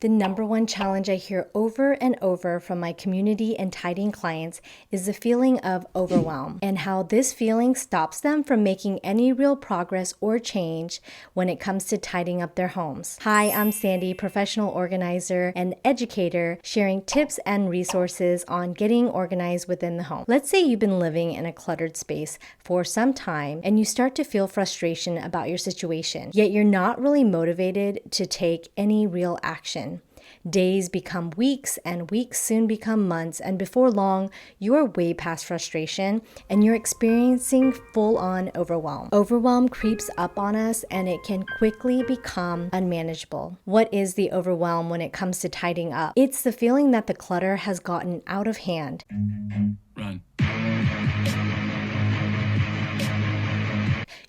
The number one challenge I hear over and over from my community and tidying clients is the feeling of overwhelm and how this feeling stops them from making any real progress or change when it comes to tidying up their homes. Hi, I'm Sandy, professional organizer and educator, sharing tips and resources on getting organized within the home. Let's say you've been living in a cluttered space for some time and you start to feel frustration about your situation, yet you're not really motivated to take any real action. Days become weeks, and weeks soon become months, and before long, you're way past frustration and you're experiencing full-on overwhelm. Overwhelm creeps up on us and it can quickly become unmanageable. What is the overwhelm when it comes to tidying up? It's the feeling that the clutter has gotten out of hand. Run.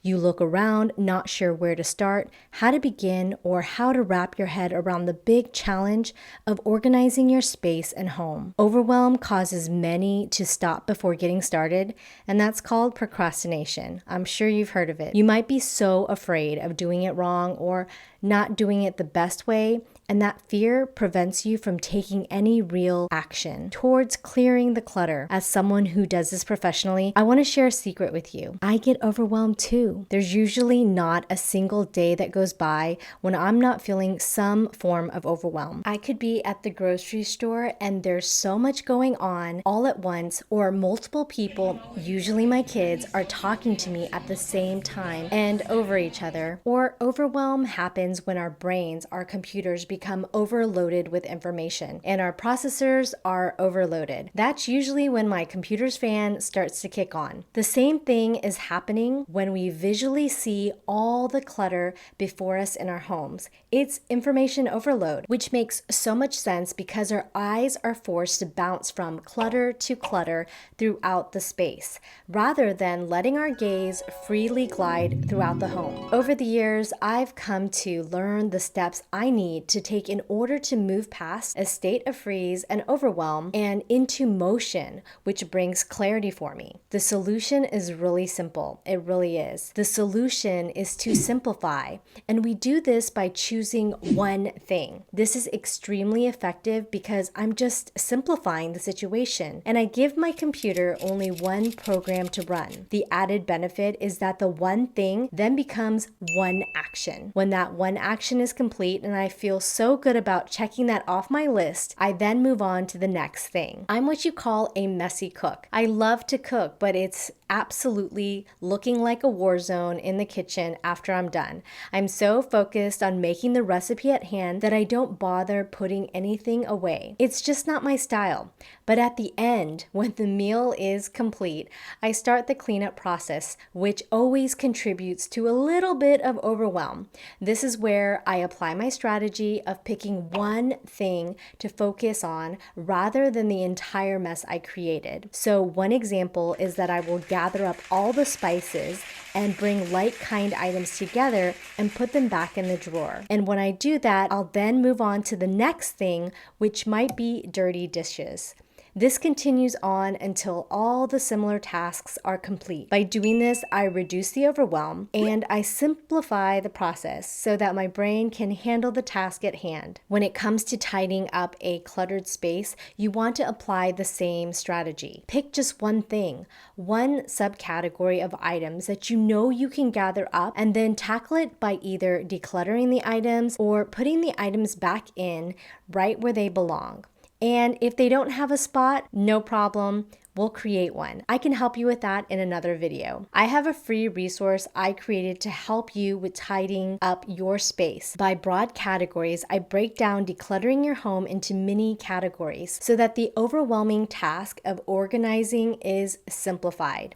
You look around, not sure where to start, how to begin, or how to wrap your head around the big challenge of organizing your space and home. Overwhelm causes many to stop before getting started, and that's called procrastination. I'm sure you've heard of it. You might be so afraid of doing it wrong or not doing it the best way, and that fear prevents you from taking any real action towards clearing the clutter. As someone who does this professionally, I want to share a secret with you. I get overwhelmed too. There's usually not a single day that goes by when I'm not feeling some form of overwhelm. I could be at the grocery store and there's so much going on all at once, or multiple people, usually my kids, are talking to me at the same time and over each other. Or overwhelm happens when our brains, our computers, become overloaded with information and our processors are overloaded. That's usually when my computer's fan starts to kick on. The same thing is happening when we visually see all the clutter before us in our homes. It's information overload, which makes so much sense because our eyes are forced to bounce from clutter to clutter throughout the space, rather than letting our gaze freely glide throughout the home. Over the years, I've come to learn the steps I need to take in order to move past a state of freeze and overwhelm and into motion, which brings clarity for me. The solution is really simple. It really is. The solution is to simplify, and we do this by choosing one thing. This is extremely effective because I'm just simplifying the situation, and I give my computer only one program to run. The added benefit is that the one thing then becomes one action. When that one action is complete and I feel so good about checking that off my list, I then move on to the next thing. I'm what you call a messy cook. I love to cook, but it's absolutely looking like a war zone in the kitchen after I'm done. I'm so focused on making the recipe at hand that I don't bother putting anything away. It's just not my style. But at the end, when the meal is complete, I start the cleanup process, which always contributes to a little bit of overwhelm. This is where I apply my strategy of picking one thing to focus on rather than the entire mess I created. So one example is that I will gather up all the spices and bring like-kind items together and put them back in the drawer. And when I do that, I'll then move on to the next thing, which might be dirty dishes. This continues on until all the similar tasks are complete. By doing this, I reduce the overwhelm and I simplify the process so that my brain can handle the task at hand. When it comes to tidying up a cluttered space, you want to apply the same strategy. Pick just one thing, one subcategory of items that you know you can gather up, and then tackle it by either decluttering the items or putting the items back in right where they belong. And if they don't have a spot, no problem. We'll create one. I can help you with that in another video. I have a free resource I created to help you with tidying up your space. By broad categories, I break down decluttering your home into mini categories so that the overwhelming task of organizing is simplified.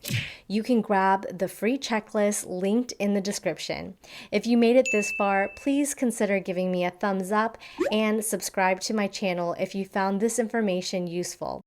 You can grab the free checklist linked in the description. If you made it this far, please consider giving me a thumbs up and subscribe to my channel if you found this information useful.